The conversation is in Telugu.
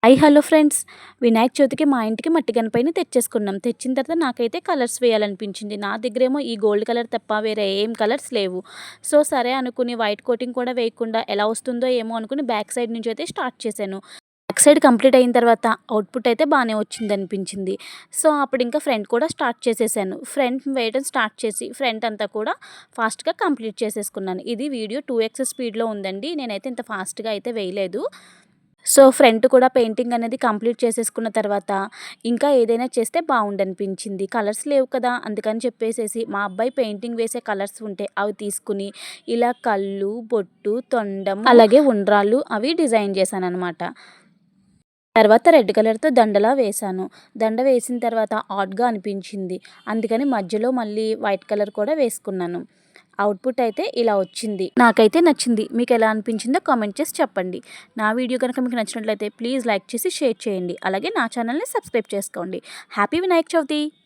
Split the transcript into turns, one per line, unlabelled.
Hello friends. వినాయక చవితికి మా ఇంటికి మట్టి గణపయ్యని తెచ్చేసుకున్నాం. తెచ్చిన తర్వాత నాకైతే కలర్స్ వేయాలనిపించింది. నా దగ్గరేమో ఈ గోల్డ్ కలర్ తప్ప వేరే ఏం కలర్స్ లేవు. సరే అనుకుని వైట్ కోటింగ్ కూడా వేయకుండా ఎలా వస్తుందో ఏమో అనుకుని బ్యాక్ సైడ్ నుంచి అయితే స్టార్ట్ చేశాను. బ్యాక్ సైడ్ కంప్లీట్ అయిన తర్వాత అవుట్‌పుట్ అయితే బానే వచ్చిందనిపించింది. అప్పుడు ఇంకా ఫ్రంట్ కూడా స్టార్ట్ చేసేసాను. ఫ్రంట్ వేయడం స్టార్ట్ చేసి ఫ్రంట్ అంతా కూడా ఫాస్ట్‌గా కంప్లీట్ చేసేసుకున్నాను. ఇది వీడియో 2x స్పీడ్‌లో ఉందండి. నేనైతే ఇంత ఫాస్ట్‌గా అయితే వేయలేదు. ఫ్రంట్ కూడా పెయింటింగ్ అనేది కంప్లీట్ చేసేసుకున్న తర్వాత, ఇంకా ఏదైనా చేస్తే బావుండనిపించింది. కలర్స్ లేవు కదా! అందుకని చెప్పేసేసి మా అబ్బాయి పెయింటింగ్ వేసే కలర్స్ ఉంటే అవి తీసుకుని, ఇలా కళ్ళు, బొట్టు, తొండం, అలాగే ఉండ్రాళ్ళు అవి డిజైన్ చేశాననమాట. తర్వాత రెడ్ కలర్‌తో దండలా వేశాను. దండ వేసిన తర్వాత ఆడ్‌గా అనిపించింది. అందుకని మధ్యలో మళ్ళీ వైట్ కలర్ కూడా వేసుకున్నాను. అవుట్‌పుట్ అయితే ఇలా వచ్చింది. నాకైతే నచ్చింది. మీకెలా అనిపించిందో కామెంట్ చేసి చెప్పండి. నా వీడియో గనుక మీకు నచ్చినట్లయితే ప్లీజ్ లైక్ చేసి షేర్ చేయండి. అలాగే నా ఛానల్‌ని సబ్స్క్రైబ్ చేసుకోండి. హ్యాపీ వినాయక చవితి!